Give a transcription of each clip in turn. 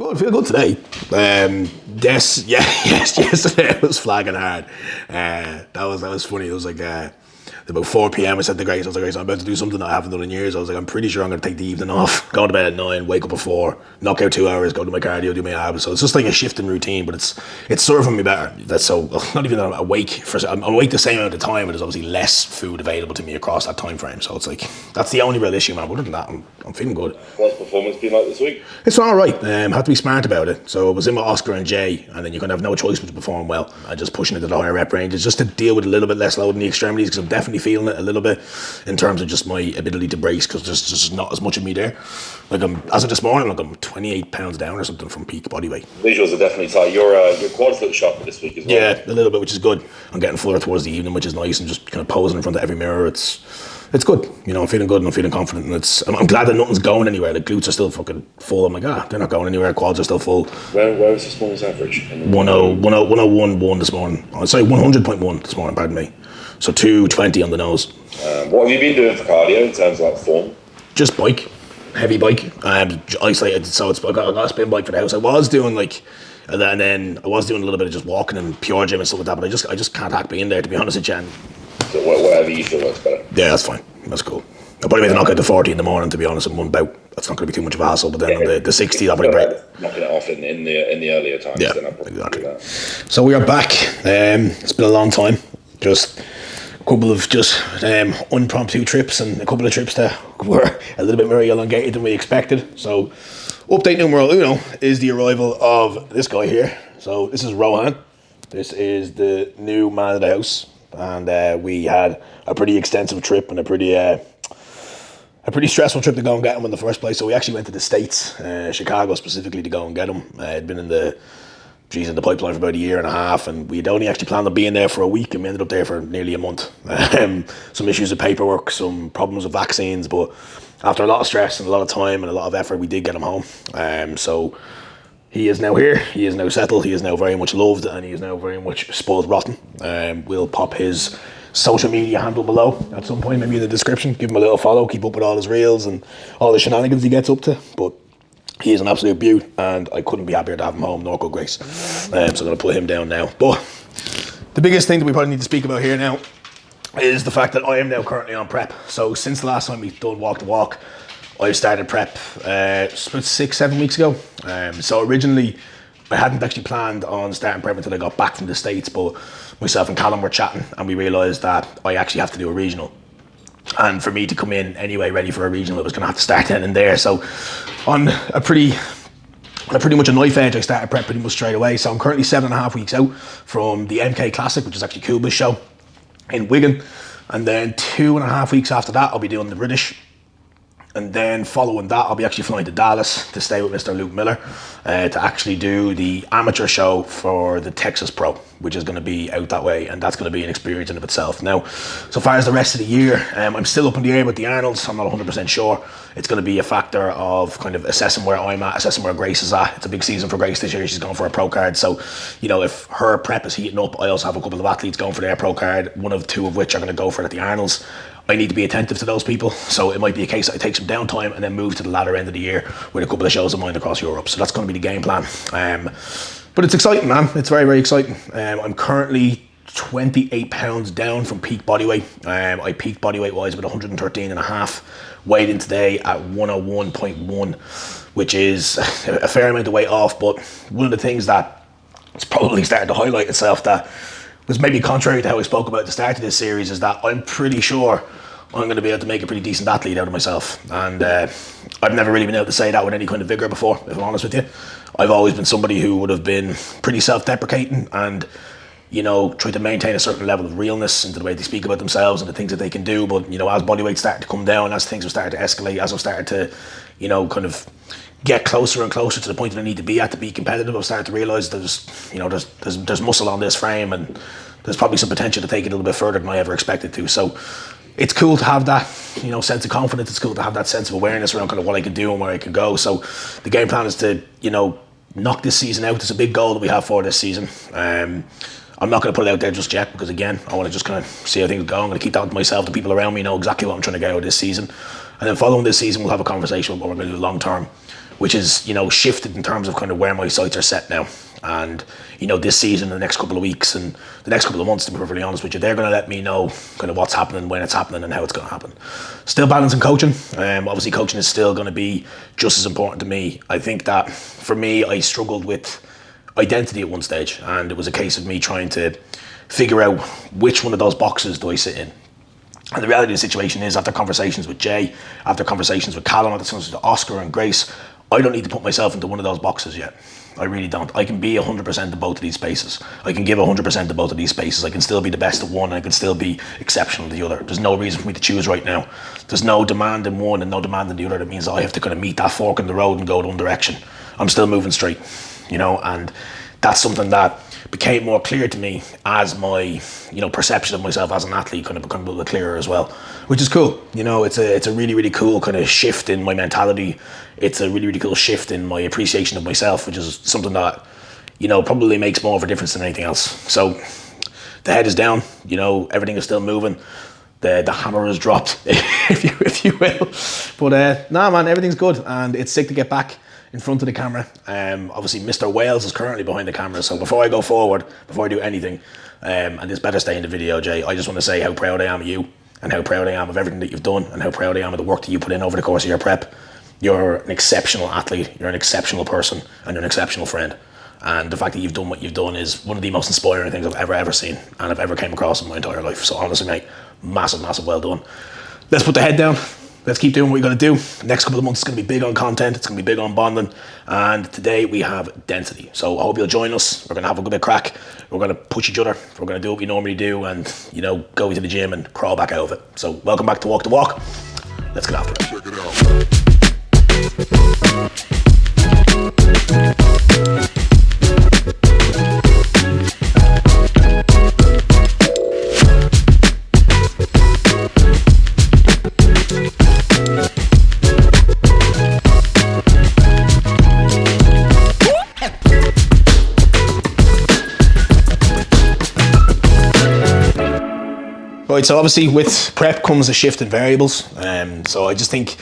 I feel good today. Yesterday I was flagging hard. That was funny. It was like about 4 p.m. I said to Grace, I was like, Grace, I'm about to do something that I haven't done in years. I was like, I'm pretty sure I'm going to take the evening off, go to bed at 9, wake up at 4, knock out 2 hours, go to my cardio, do my abs. So it's just like a shift in routine, but it's serving me better. That's so, not even that I'm awake I'm awake the same amount of time, but there's obviously less food available to me across that time frame. So it's like, that's the only real issue, man. Other than that, I'm feeling good. What's performance been like this week? It's all right. Had to be smart about it. So it was in with Oscar and Jay, and then you kind of have no choice but to perform well. I just pushing it to the higher rep ranges just to deal with a little bit less load in the extremities, because I'm definitely feeling it a little bit in terms of just my ability to brace, because there's just not as much of me there. Like as of this morning, like I'm 28 pounds down or something from peak body weight. Visuals are definitely tight. Your quads look sharper this week as well. Yeah, a little bit, which is good. I'm getting fuller towards the evening, which is nice, and just kind of posing in front of every mirror. It's good. You know, I'm feeling good and I'm feeling confident, and I'm glad that nothing's going anywhere. The glutes are still fucking full. I'm like, they're not going anywhere. Quads are still full. Where was this morning's average? 101.1 this morning. Oh, sorry, 100.1 this morning, pardon me. So 220 on the nose. What have you been doing for cardio in terms of like form? Just bike, heavy bike. Isolated, so I got a spin bike for the house. I was doing and then I was doing a little bit of just walking and pure gym and stuff like that, but I just can't hack being there, to be honest with you. And so whatever you feel works better. yeah, that's fine. That's cool. I'll probably knock out the 40 in the morning, to be honest, in one bout. That's not going to be too much of a hassle, but then on the 60, I'll probably break. Knocking it off in the earlier times. Yeah, then I'll probably exactly. do that. So we are back. It's been a long time. Just a couple of impromptu trips, and a couple of trips that were a little bit more elongated than we expected. So update numero uno is the arrival of this guy here. So this is Rohan. This is the new man of the house. And we had a pretty extensive trip and a pretty stressful trip to go and get him in the first place. So we actually went to the States, Chicago specifically, to go and get him. I'd been in the pipeline for about a year and a half, and we'd only actually planned on being there for a week, and we ended up there for nearly a month. Some issues with paperwork, some problems with vaccines, but after a lot of stress and a lot of time and a lot of effort, we did get him home. So he is now here, he is now settled, he is now very much loved, and he is now very much spoiled rotten. We'll pop his social media handle below at some point, maybe in the description. Give him a little follow, keep up with all his reels and all the shenanigans he gets up to. But he is an absolute beaut, and I couldn't be happier to have him home, nor could Grace. So I'm going to put him down now. But the biggest thing that we probably need to speak about here now is the fact that I am now currently on prep. So since the last time we've done walk to walk, I started prep about 6-7 weeks ago. So originally, I hadn't actually planned on starting prep until I got back from the States, but myself and Callum were chatting, and we realised that I actually have to do a regional. And for me to come in anyway ready for a regional, it was going to have to start then and there. So on a pretty much a knife edge, I started prep pretty much straight away. So I'm currently 7.5 weeks out from the MK Classic, which is actually Cuba's show in Wigan. And then 2.5 weeks after that, I'll be doing the British. And then following that, I'll be actually flying to Dallas to stay with Mr. Luke Miller to actually do the amateur show for the Texas Pro, which is going to be out that way, and that's going to be an experience in of itself. Now, so far as the rest of the year, I'm still up in the air with the Arnolds. I'm not 100% sure. It's going to be a factor of kind of assessing where I'm at, assessing where Grace is at. It's a big season for Grace this year. She's going for a pro card. So, you know, if her prep is heating up, I also have a couple of athletes going for their pro card, one of two of which are going to go for it at the Arnolds. I need to be attentive to those people, so it might be a case that I take some downtime and then move to the latter end of the year with a couple of shows of mine across Europe. So that's going to be the game plan. But it's exciting, man. It's very, very exciting. I'm currently 28 pounds down from peak body weight. I peaked body weight wise with 113 and a half. Weighed in today at 101.1, which is a fair amount of weight off. But one of the things that it's probably starting to highlight itself that was maybe contrary to how I spoke about at the start of this series is that I'm pretty sure I'm going to be able to make a pretty decent athlete out of myself. And I've never really been able to say that with any kind of vigour before, if I'm honest with you. I've always been somebody who would have been pretty self-deprecating and, you know, try to maintain a certain level of realness into the way they speak about themselves and the things that they can do. But, you know, as body weight started to come down, as things have started to escalate, as I've started to, you know, kind of get closer and closer to the point that I need to be at to be competitive, I've started to realise there's muscle on this frame, and there's probably some potential to take it a little bit further than I ever expected to. So it's cool to have that, you know, sense of confidence. It's cool to have that sense of awareness around kind of what I can do and where I can go. So the game plan is to, you know, knock this season out. It's a big goal that we have for this season. I'm not going to put it out there just yet because, again, I want to just kind of see how things go. I'm going to keep that to myself. The people around me know exactly what I'm trying to get out of this season. And then following this season, we'll have a conversation about what we're going to do long term. which is, you know, shifted in terms of kind of where my sights are set now. And, you know, this season, the next couple of weeks and the next couple of months, to be perfectly honest with you, they're going to let me know kind of what's happening, when it's happening and how it's going to happen. Still balancing coaching. Obviously coaching is still going to be just as important to me. I think that for me, I struggled with identity at one stage, and it was a case of me trying to figure out which one of those boxes do I sit in. And the reality of the situation is, after conversations with Jay, after conversations with Callum, after conversations with Oscar and Grace, I don't need to put myself into one of those boxes yet. I really don't. I can be 100% of both of these spaces. I can give 100% to both of these spaces. I can still be the best at one, and I can still be exceptional at the other. There's no reason for me to choose right now. There's no demand in one and no demand in the other. That means that I have to kind of meet that fork in the road and go to one direction. I'm still moving straight, you know, and that's something that became more clear to me as my, you know, perception of myself as an athlete kind of become a little bit clearer as well, which is cool. You know, it's a really, really cool kind of shift in my mentality. It's a really, really cool shift in my appreciation of myself, which is something that, you know, probably makes more of a difference than anything else. So the head is down, you know, everything is still moving. The hammer is dropped, if you will. But nah, man, everything's good, and it's sick to get back in front of the camera. Obviously Mr. Wales is currently behind the camera, so before I go forward, before I do anything, and this better stay in the video, Jay, I just want to say how proud I am of you, and how proud I am of everything that you've done, and how proud I am of the work that you put in over the course of your prep. You're an exceptional athlete, you're an exceptional person, and you're an exceptional friend. And the fact that you've done what you've done is one of the most inspiring things I've ever seen, and I've ever came across in my entire life. So honestly, mate, massive well done. Let's put the head down. Let's keep doing what we got to do. The next couple of months is going to be big on content. It's going to be big on bonding. And today we have density. So I hope you'll join us. We're going to have a good bit of crack. We're going to push each other. We're going to do what we normally do and, you know, go into the gym and crawl back out of it. So welcome back to Walk the Walk. Let's get after it. Check it out. Right, so obviously with prep comes a shift in variables. So I just think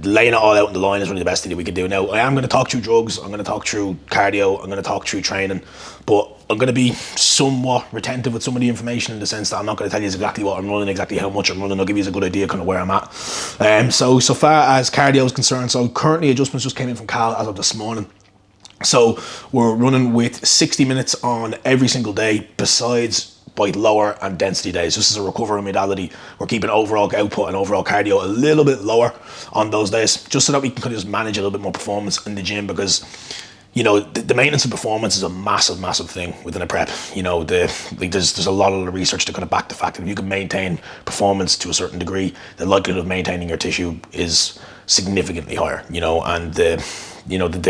laying it all out on the line is really the best thing that we can do. Now, I am going to talk through drugs, I'm going to talk through cardio, I'm going to talk through training, but I'm going to be somewhat retentive with some of the information in the sense that I'm not going to tell you exactly what I'm running, exactly how much I'm running. I'll give you a good idea kind of where I'm at. So far as cardio is concerned, so currently adjustments just came in from Cal as of this morning. So we're running with 60 minutes on every single day besides by lower and density days. This is a recovery modality. We're keeping overall output and overall cardio a little bit lower on those days, just so that we can kind of just manage a little bit more performance in the gym, because, you know, the maintenance of performance is a massive thing within a prep. You know, there's a lot of research to kind of back the fact that if you can maintain performance to a certain degree, the likelihood of maintaining your tissue is significantly higher, you know, and the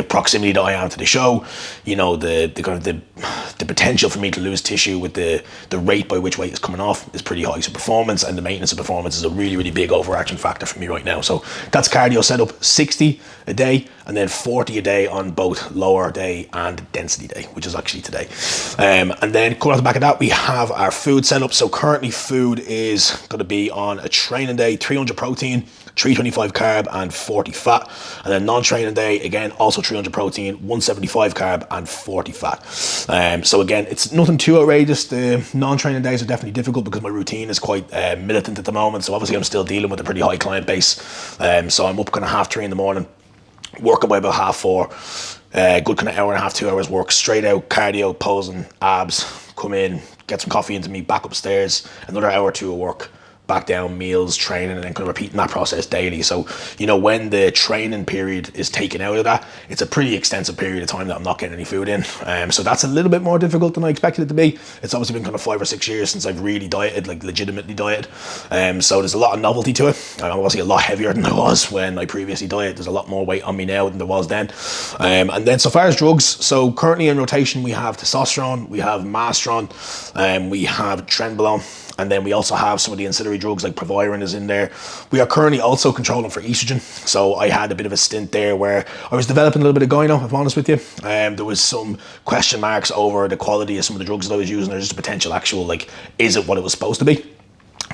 proximity that I am to the show, you know, the kind of the potential for me to lose tissue with the rate by which weight is coming off is pretty high. So performance and the maintenance of performance is a really big overarching factor for me right now. So that's cardio setup, 60 a day and then 40 a day on both lower day and density day, which is actually today. And then coming off the back of that, we have our food setup. So currently food is going to be on a training day, 300 protein, 325 carb and 40 fat. And then non-training day, again, also 300 protein, 175 carb and 40 fat. So again, it's nothing too outrageous. The non-training days are definitely difficult because my routine is quite militant at the moment. So obviously I'm still dealing with a pretty high client base. So I'm up kind of 3:30 in the morning, working by about 4:30. Good kind of hour and a half, 2 hours work, straight out cardio, posing, abs, come in, get some coffee into me, back upstairs, another hour or two of work, back down, meals, training, and then kind of repeating that process daily. So, you know, when the training period is taken out of that, it's a pretty extensive period of time that I'm not getting any food in. So that's a little bit more difficult than I expected it to be. It's obviously been kind of 5 or 6 years since I've really dieted, like legitimately dieted. So there's a lot of novelty to it. I'm obviously a lot heavier than I was when I previously dieted. There's a lot more weight on me now than there was then. And then so far as drugs, so currently in rotation, we have testosterone, we have Mastron, we have Trenbolone, and then we also have some of the ancillary drugs like Proviron is in there. We are currently also controlling for estrogen. So I had a bit of a stint there where I was developing a little bit of gyno, if I'm honest with you. There was some question marks over the quality of some of the drugs that I was using. There's just a potential actual, like, is it what it was supposed to be?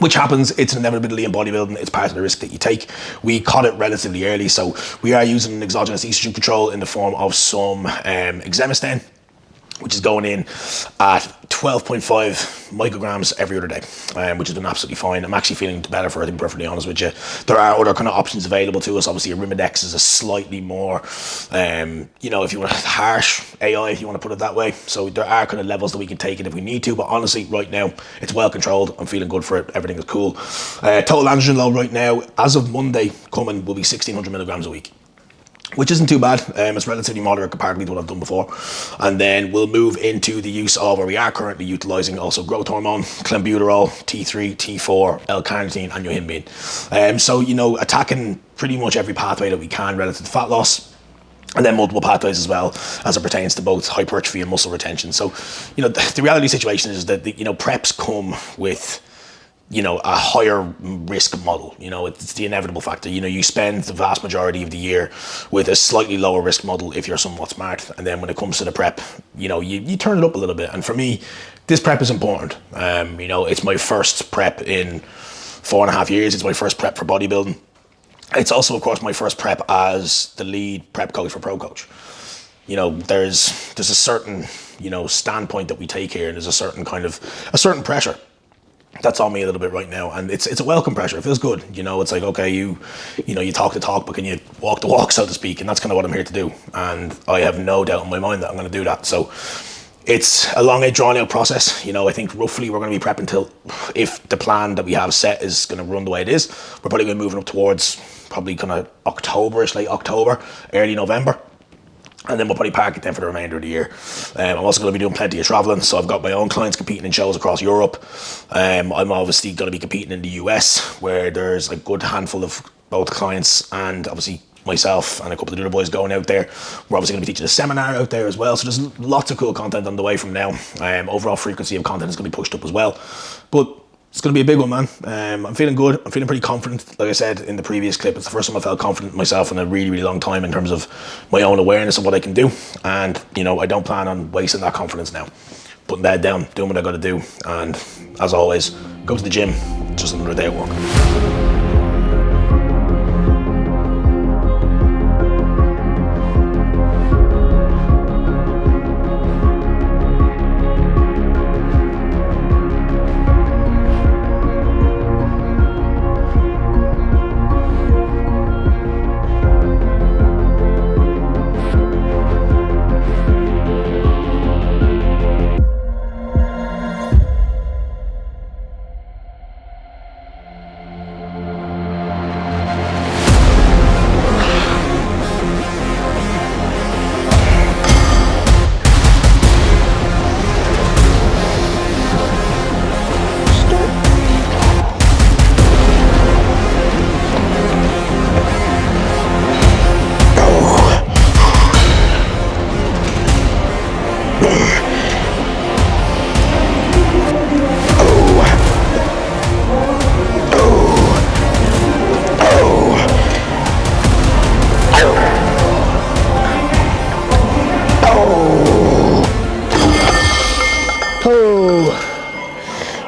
which happens. It's an inevitability in bodybuilding. It's part of the risk that you take. We caught it relatively early, so we are using an exogenous estrogen control in the form of some exemestane, which is going in at 12.5 micrograms every other day, which has been absolutely fine. I'm actually feeling better for it, to be perfectly honest with you. There are other kind of options available to us. Obviously, Arimidex is a slightly more, if you want harsh AI, if you want to put it that way. So there are kind of levels that we can take it if we need to, but honestly, right now, it's well controlled. I'm feeling good for it. Everything is cool. Total androgen load right now, as of Monday coming, will be 1,600 milligrams a week, which isn't too bad. It's relatively moderate comparatively to what I've done before. And then we'll move into the use of, or we are currently utilising also growth hormone, clenbuterol, T3, T4, L-carnitine, and yohimbine. So, attacking pretty much every pathway that we can relative to fat loss. And then multiple pathways as well, as it pertains to both hypertrophy and muscle retention. So, the reality situation is that, preps come with, a higher risk model. It's the inevitable factor. You spend the vast majority of the year with a slightly lower risk model if you're somewhat smart. And then when it comes to the prep, you turn it up a little bit. And for me, this prep is important. It's my first prep in 4.5 years. It's my first prep for bodybuilding. It's also, of course, my first prep as the lead prep coach for Pro Coach. There's a certain, standpoint that we take here, and there's a certain pressure that's on me a little bit right now, and it's a welcome pressure. It feels good. It's like, okay, you talk the talk, but can you walk the walk, so to speak? And that's kind of what I'm here to do, and I have no doubt in my mind that I'm going to do that. So it's a long, drawn out process. I think roughly we're going to be prepping till, if the plan that we have set is going to run the way it is, we're probably going to be moving up towards probably kind of October-ish, late October, early November. And then we'll probably park it then for the remainder of the year. I'm also going to be doing plenty of traveling. So I've got my own clients competing in shows across Europe. I'm obviously going to be competing in the US, where there's a good handful of both clients and obviously myself and a couple of the other boys going out there. We're obviously going to be teaching a seminar out there as well. So there's lots of cool content on the way from now. Overall frequency of content is going to be pushed up as well. But it's going to be a big one, man. I'm feeling good. I'm feeling pretty confident. Like I said in the previous clip, it's the first time I felt confident in myself in a really, really long time in terms of my own awareness of what I can do. And, I don't plan on wasting that confidence now. Putting that down, doing what I got to do. And as always, go to the gym. Just another day at work.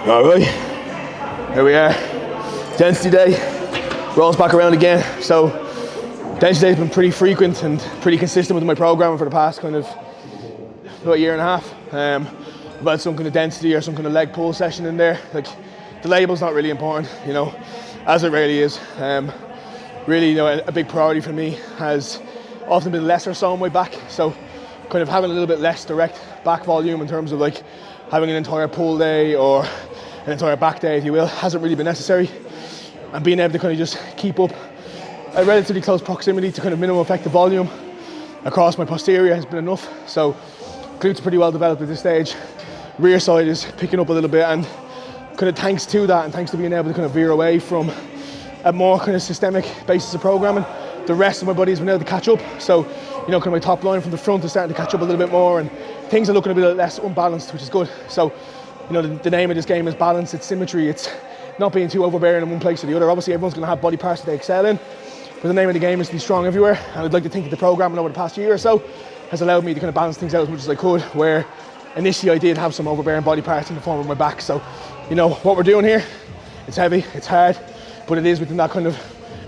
All right, here we are, density day, rolls back around again. So density day has been pretty frequent and pretty consistent with my programming for the past kind of about a year and a half. I've had some kind of density or some kind of leg pull session in there. Like, the label's not really important, as it really is. Really, a big priority for me has often been lesser so on my back. So kind of having a little bit less direct back volume in terms of like having an entire pull day or an entire back day, if you will, hasn't really been necessary. And being able to kind of just keep up a relatively close proximity to kind of minimum effective volume across my posterior has been enough. So glutes are pretty well developed at this stage. Rear side is picking up a little bit, and kind of thanks to that and thanks to being able to kind of veer away from a more kind of systemic basis of programming, the rest of my body has been able to catch up. So, kind of my top line from the front is starting to catch up a little bit more, and things are looking a bit less unbalanced, which is good. So, the name of this game is balance, it's symmetry, it's not being too overbearing in one place or the other. Obviously, everyone's going to have body parts that they excel in, but the name of the game is to be strong everywhere. And I'd like to think that the programming over the past year or so has allowed me to kind of balance things out as much as I could, where initially I did have some overbearing body parts in the form of my back. So, what we're doing here It's heavy, it's hard, but it is within that kind of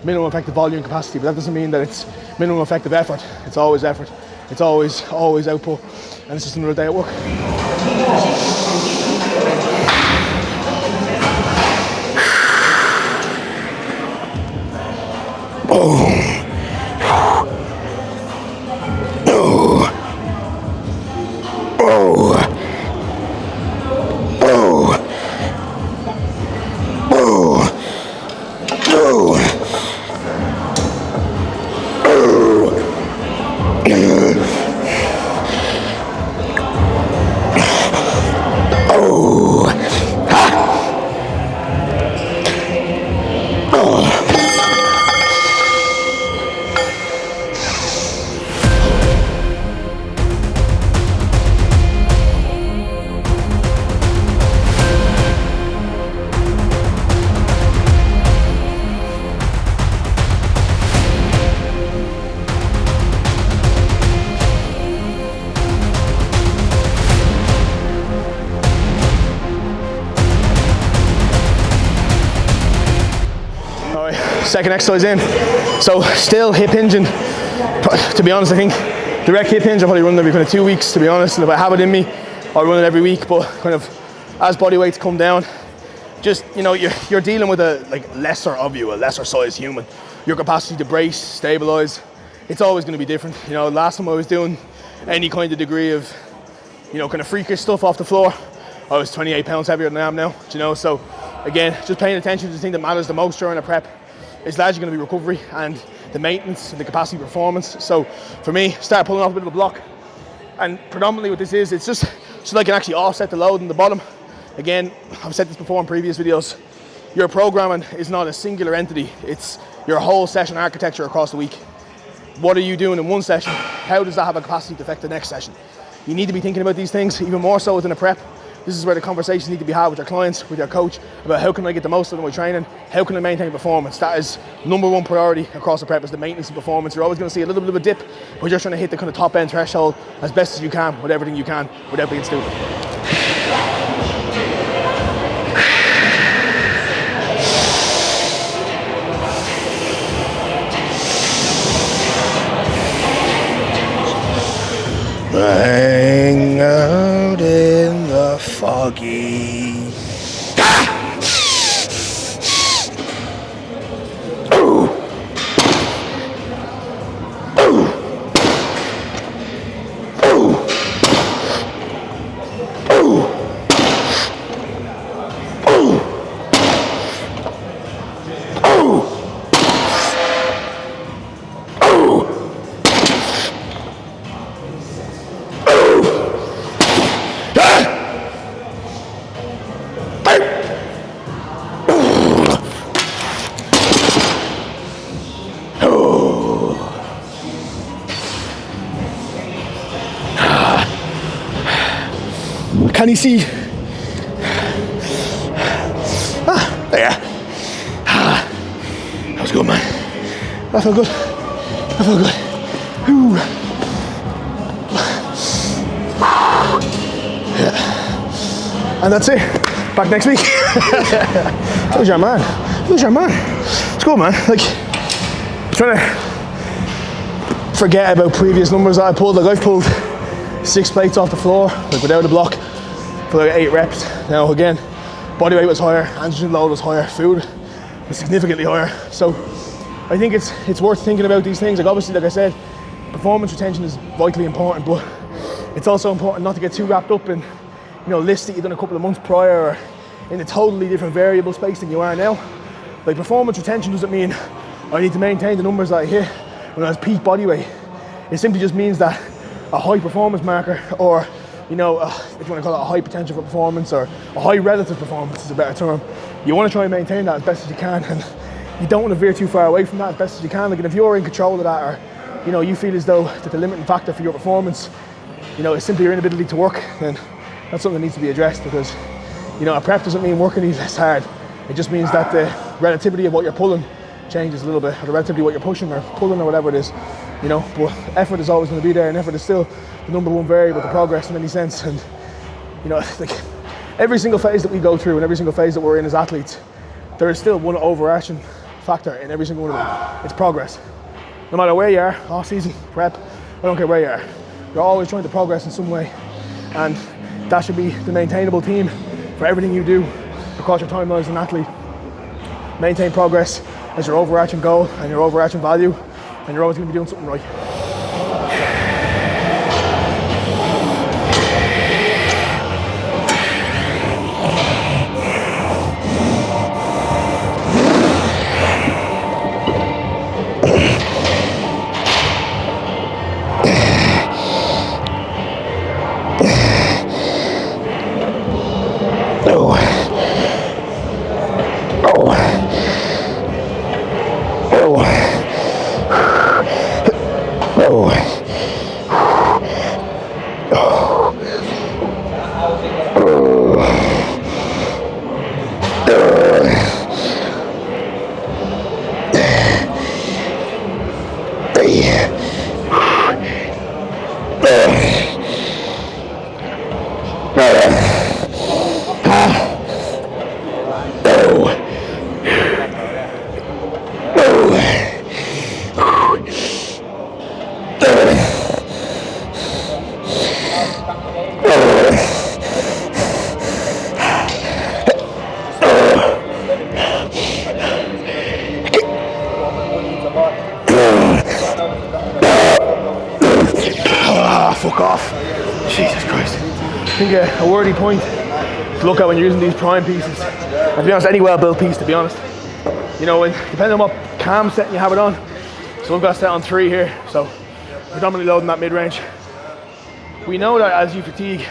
minimum effective volume capacity. But that doesn't mean that it's minimum effective effort. It's always effort. It's always output. And it's just another day at work. Second exercise in. So still hip hinging. To be honest, I think direct hip hinge I'll probably run every kind of 2 weeks, to be honest. And if I have it in me, I'll run it every week. But kind of as body weights come down, just, you know, you're dealing with a lesser size human. Your capacity to brace, stabilize, it's always going to be different. You know, last time I was doing any kind of degree of, you know, kind of freakish stuff off the floor, I was 28 pounds heavier than I am now. You know, so again, just paying attention to the thing that matters the most during a prep. It's largely going to be recovery and the maintenance and the capacity performance. So for me, start pulling off a bit of a block. And predominantly what this is, it's just so I can actually offset the load in the bottom. Again, I've said this before in previous videos, your programming is not a singular entity. It's your whole session architecture across the week. What are you doing in one session? How does that have a capacity to affect the next session? You need to be thinking about these things even more so within a prep. This is where the conversations need to be had with your clients, with your coach, about how can I get the most out of my training? How can I maintain performance? That is number one priority across the prep, is the maintenance of performance. You're always going to see a little bit of a dip, but you're trying to hit the kind of top end threshold as best as you can with everything you can without being stupid. Hang out in the foggy. Can you see? There. That was good, man. That felt good. That felt good. Ooh. Yeah. And that's it. Back next week. Who's your man? Who's your man? It's good, man. Like, I'm trying to forget about previous numbers that I pulled. Like, I've pulled 6 plates off the floor, like without a block, for like 8 reps. Now again, body weight was higher, androgen load was higher, food was significantly higher. So I think it's worth thinking about these things. Like, obviously, like I said, performance retention is vitally important, but it's also important not to get too wrapped up in, you know, lists that you've done a couple of months prior, or in a totally different variable space than you are now. Like, performance retention doesn't mean I need to maintain the numbers that I hit when I was peak body weight. It simply just means that a high performance marker, or, you know, if you want to call it a high potential for performance, or a high relative performance is a better term, you want to try and maintain that as best as you can, and you don't want to veer too far away from that as best as you can. Like, and if you're in control of that, or, you know, you feel as though that the limiting factor for your performance, you know, is simply your inability to work, then that's something that needs to be addressed. Because, you know, a prep doesn't mean working any less hard. It just means that the relativity of what you're pulling changes a little bit, or the relativity of what you're pushing or pulling or whatever it is, you know. But effort is always going to be there, and effort is still the number one variable to progress in any sense. And, you know, like, every single phase that we go through and every single phase that we're in as athletes there is still one overarching factor in every single one of them. It's progress. No matter where you are, off season, prep, I don't care where you are. You're always trying to progress in some way. And that should be the maintainable theme for everything you do across your timeline as an athlete. Maintain progress as your overarching goal and your overarching value, and you're always going to be doing something right. Fuck off. Jesus Christ. I think a worthy point to look at when you're using these prime pieces, and to be honest, any well-built piece, to be honest, you know, depending on what cam setting you have it on. So I've got set on 3 here, so predominantly loading that mid-range. We know that as you fatigue,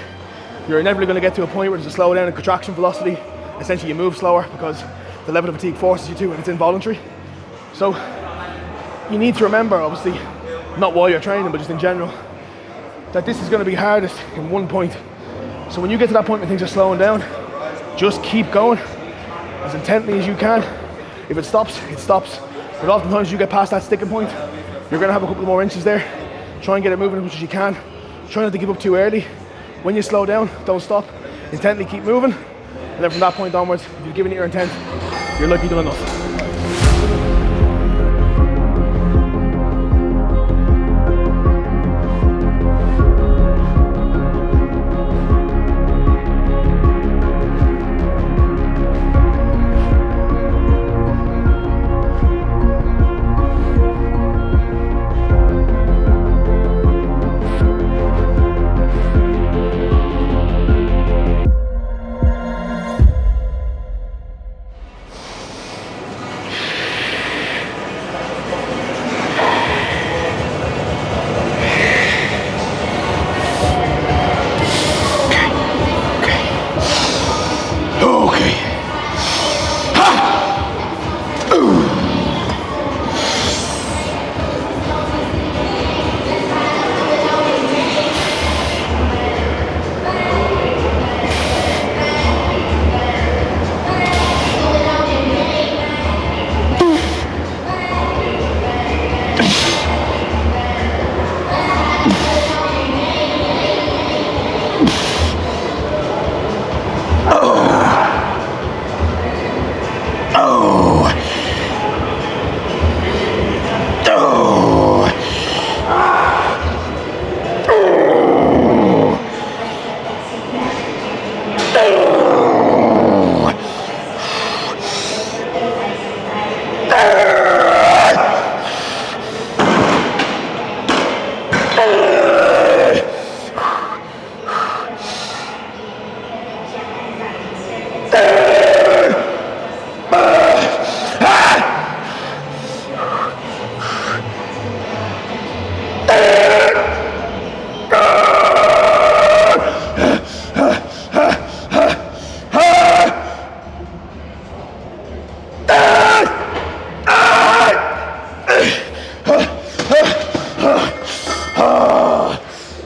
you're inevitably going to get to a point where there's a slowdown in contraction velocity. Essentially you move slower because the level of fatigue forces you to, and it's involuntary. So you need to remember, obviously, not while you're training, but just in general, that this is going to be hardest in one point. So when you get to that point when things are slowing down, just keep going as intently as you can. If it stops, it stops. But oftentimes you get past that sticking point, you're going to have a couple more inches there. Try and get it moving as much as you can. Try not to give up too early. When you slow down, don't stop. Intently keep moving. And then from that point onwards, if you've given it your intent, you're likely done enough.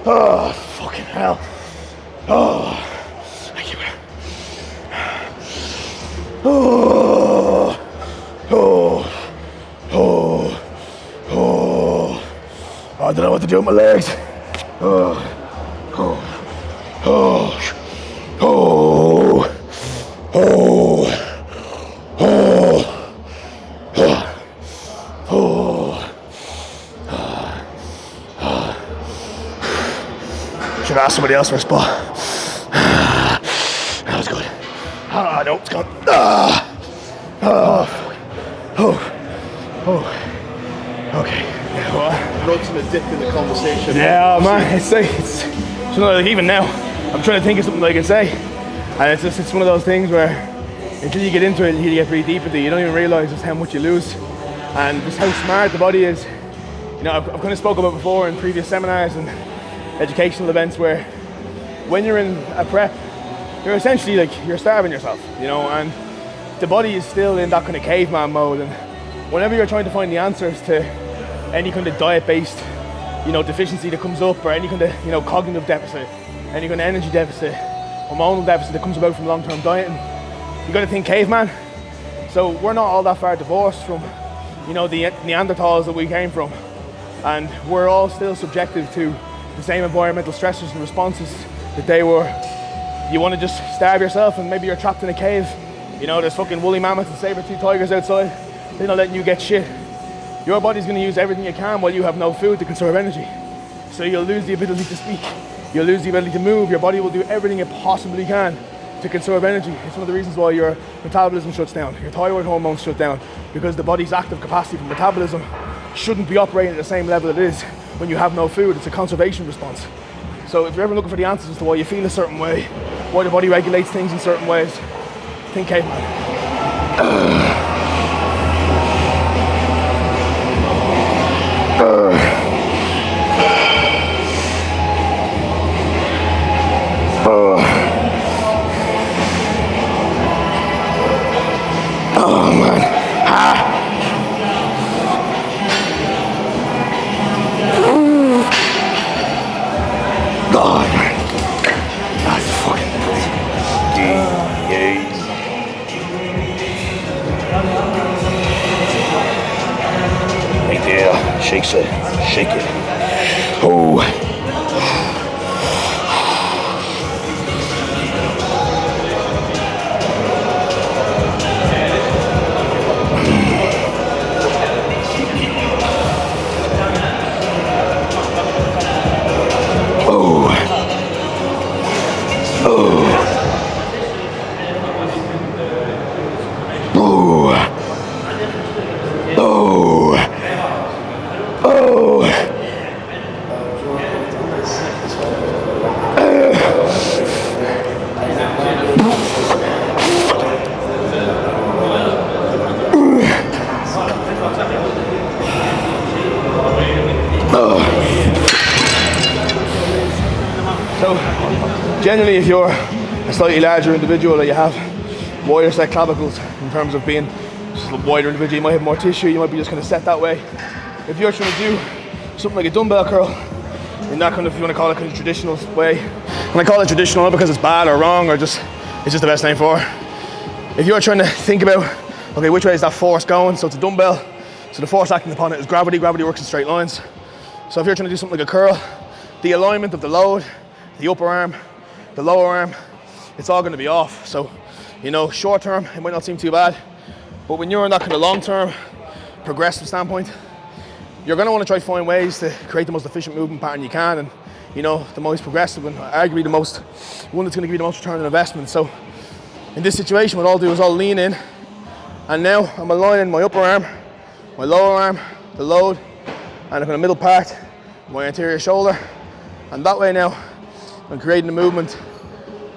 Oh, fucking hell. Oh, thank you. Oh, oh, oh, oh. I don't know what to do with my legs. Oh, oh, oh, oh, oh, oh. I've asked somebody else for a spot. That was good. Ah, no, it's gone. Okay. Yeah, well, Not to dip in the conversation. yeah, man, it's you know, like even now, I'm trying to think of something I can say, and it's one of those things where until you get into it and you get pretty deep into it, you don't even realise just how much you lose, and just how smart the body is. You know, I've kind of spoke about before in previous seminars and educational events where when you're in a prep, you're essentially like you're starving yourself, you know, and the body is still in that kind of caveman mode, and whenever you're trying to find the answers to any kind of diet-based, you know, deficiency that comes up, or any kind of, you know, cognitive deficit, any kind of energy deficit, hormonal deficit that comes about from long-term dieting, you got to think caveman. So we're not all that far divorced from, you know, the Neanderthals that we came from, and we're all still subjective to the same environmental stressors and responses that they were. You want to just starve yourself, and maybe you're trapped in a cave. You know, there's fucking woolly mammoths and saber-toothed tigers outside. They're not letting you get shit. Your body's going to use everything it can while you have no food to conserve energy. So you'll lose the ability to speak. You'll lose the ability to move. Your body will do everything it possibly can to conserve energy. It's one of the reasons why your metabolism shuts down, your thyroid hormones shut down, because the body's active capacity for metabolism shouldn't be operating at the same level it is when you have no food. It's a conservation response. So if you're ever looking for the answers as to why you feel a certain way, why the body regulates things in certain ways, think caveman. Oh man. God, man. That's fucking right there. Shakes it. Shake it. Oh. So, generally, if you're a slightly larger individual or you have wider set clavicles in terms of being just a wider individual, you might have more tissue, you might be just kind of set that way. If you're trying to do something like a dumbbell curl, in that kind of, if you want to call it kind of traditional way, and I call it traditional not because it's bad or wrong or just, it's just the best name for it. If you're trying to think about, okay, which way is that force going? So it's a dumbbell, so the force acting upon it is gravity. Gravity works in straight lines. So if you're trying to do something like a curl, the alignment of the load, the upper arm, the lower arm, it's all going to be off. So, you know, short term, it might not seem too bad, but when you're in that kind of long term, progressive standpoint, you're going to want to try to find ways to create the most efficient movement pattern you can, and, you know, the most progressive and arguably the most, one that's going to give you the most return on investment. So in this situation, what I'll do is I'll lean in, and now I'm aligning my upper arm, my lower arm, the load, and the kind of middle part, my anterior shoulder, and that way now I'm creating a movement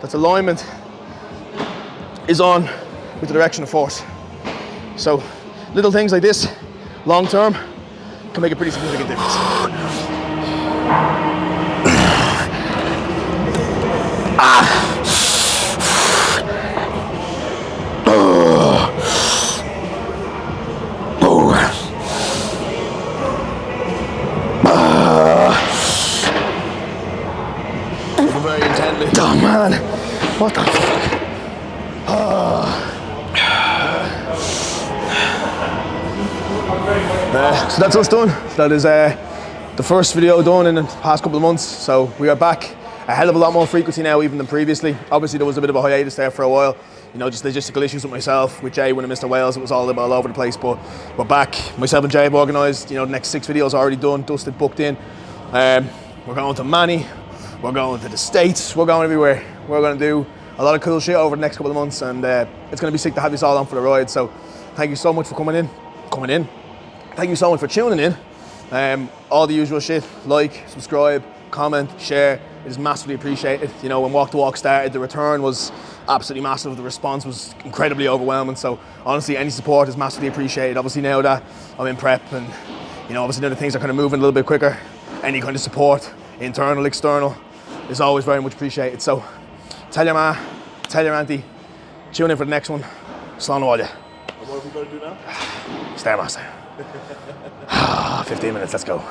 that's alignment is on with the direction of force. So little things like this, long term, can make a pretty significant difference. Very intently. Oh man, what the fuck? So that's us done. That is the first video done in the past couple of months. So we are back a hell of a lot more frequency now even than previously. Obviously there was a bit of a hiatus there for a while. You know, just logistical issues with myself, with Jay winning Mr. Wales, it was all over the place, but we're back. Myself and Jay have organised, you know, the next 6 videos already done, dusted, booked in. We're going to Manny, we're going to the States, we're going everywhere. We're going to do a lot of cool shit over the next couple of months, and it's going to be sick to have you all on for the ride. So thank you so much for coming in. Thank you so much for tuning in. All the usual shit, like, subscribe, comment, share. It is massively appreciated. You know, when Walk the Walk started, the return was absolutely massive. The response was incredibly overwhelming. So honestly, any support is massively appreciated. Obviously now that I'm in prep and, you know, obviously now the things are kind of moving a little bit quicker, any kind of support, internal, external, is always very much appreciated. So tell your ma, tell your auntie, tune in for the next one. Slán all you. What have we got to do now? Stairmaster. 15 minutes, let's go.